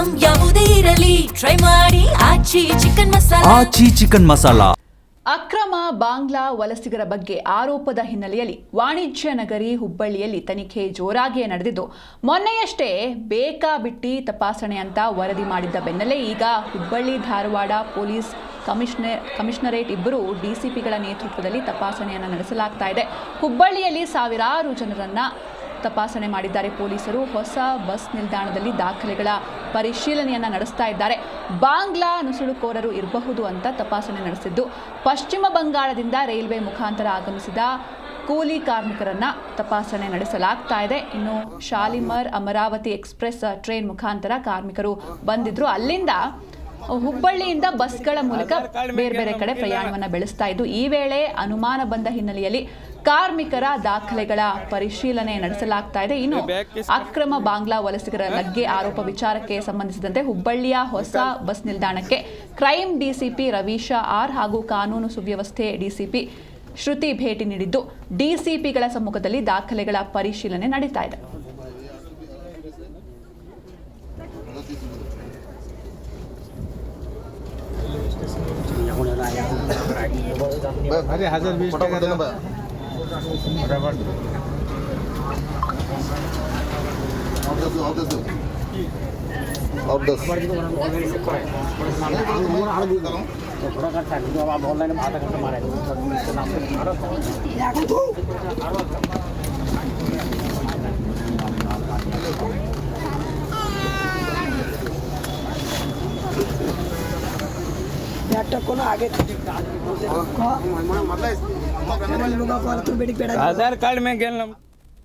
Item ಯಾವುದೇ ಇರಲಿ try ಮಾಡಿ ಆಚಿ ಚಿಕನ್ ಮಸಾಲಾ. ಅಕ್ರಮ ಬಾಂಗ್ಲಾ ವಲಸಿಗರ ಬಗ್ಗೆ ಆರೋಪದ ಹಿನ್ನೆಲೆಯಲ್ಲಿ ವಾಣಿಜ್ಯ ನಗರಿ ಹುಬ್ಬಳ್ಳಿಯಲ್ಲಿ ತನಿಖೆ ಜೋರಾಗಿಯೇ ನಡೆದಿದ್ದು, ಮೊನ್ನೆಯಷ್ಟೇ ಬೇಕಾಬಿಟ್ಟಿ ತಪಾಸಣೆ ಅಂತ ವರದಿ ಮಾಡಿದ್ದ ಬೆನ್ನಲ್ಲೇ ಈಗ ಹುಬ್ಬಳ್ಳಿ ಧಾರವಾಡ ಪೊಲೀಸ್ ಕಮಿಷನರೇಟ್ ಇಬ್ಬರು ಡಿಸಿಪಿಗಳ ನೇತೃತ್ವದಲ್ಲಿ ತಪಾಸಣೆಯನ್ನು ನಡೆಸಲಾಗ್ತಾ ಇದೆ. ಹುಬ್ಬಳ್ಳಿಯಲ್ಲಿ ಸಾವಿರಾರು ಜನರನ್ನ ತಪಾಸಣೆ ಮಾಡಿದ್ದಾರೆ ಪೊಲೀಸರು. ಹೊಸ ಬಸ್ ನಿಲ್ದಾಣದಲ್ಲಿ ದಾಖಲೆಗಳ ಪರಿಶೀಲನೆಯನ್ನು ನಡೆಸ್ತಾ ಇದ್ದಾರೆ. ಬಾಂಗ್ಲಾ ನುಸುಳುಕೋರರು ಇರಬಹುದು ಅಂತ ತಪಾಸಣೆ ನಡೆಸಿದ್ದು, ಪಶ್ಚಿಮ ಬಂಗಾಳದಿಂದ ರೈಲ್ವೆ ಮುಖಾಂತರ ಆಗಮಿಸಿದ ಕೂಲಿ ಕಾರ್ಮಿಕರನ್ನ ತಪಾಸಣೆ ನಡೆಸಲಾಗ್ತಾ ಇದೆ. ಇನ್ನು ಶಾಲಿಮರ್ ಅಮರಾವತಿ ಎಕ್ಸ್ಪ್ರೆಸ್ ಟ್ರೈನ್ ಮುಖಾಂತರ ಕಾರ್ಮಿಕರು ಬಂದಿದ್ರು. ಅಲ್ಲಿಂದ ಹುಬ್ಬಳ್ಳಿಯಿಂದ ಬಸ್ಗಳ ಮೂಲಕ ಬೇರೆ ಬೇರೆ ಕಡೆ ಪ್ರಯಾಣವನ್ನು ಬೆಳೆಸ್ತಾ ಇದ್ದು, ಈ ವೇಳೆ ಅನುಮಾನ ಬಂದ ಹಿನ್ನೆಲೆಯಲ್ಲಿ ಕಾರ್ಮಿಕರ ದಾಖಲೆಗಳ ಪರಿಶೀಲನೆ ನಡೆಸಲಾಗ್ತಾ ಇದೆ. ಇನ್ನು ಅಕ್ರಮ ಬಾಂಗ್ಲಾ ವಲಸಿಗರ ಲಗ್ಗೆ ಆರೋಪ ವಿಚಾರಕ್ಕೆ ಸಂಬಂಧಿಸಿದಂತೆ ಹುಬ್ಬಳ್ಳಿಯ ಹೊಸ ಬಸ್ ನಿಲ್ದಾಣಕ್ಕೆ ಕ್ರೈಮ್ ಡಿಸಿಪಿ ರವೀಶ ಆರ್ ಹಾಗೂ ಕಾನೂನು ಸುವ್ಯವಸ್ಥೆ ಡಿಸಿಪಿ ಶ್ರುತಿ ಭೇಟಿ ನೀಡಿದ್ದು, ಡಿಸಿಪಿಗಳ ಸಮ್ಮುಖದಲ್ಲಿ ದಾಖಲೆಗಳ ಪರಿಶೀಲನೆ ನಡೀತಾ ಇದೆ. अरे 1020 টাকা দাও বরাবর একটা কোনো আগে आधार कार्ड में गेल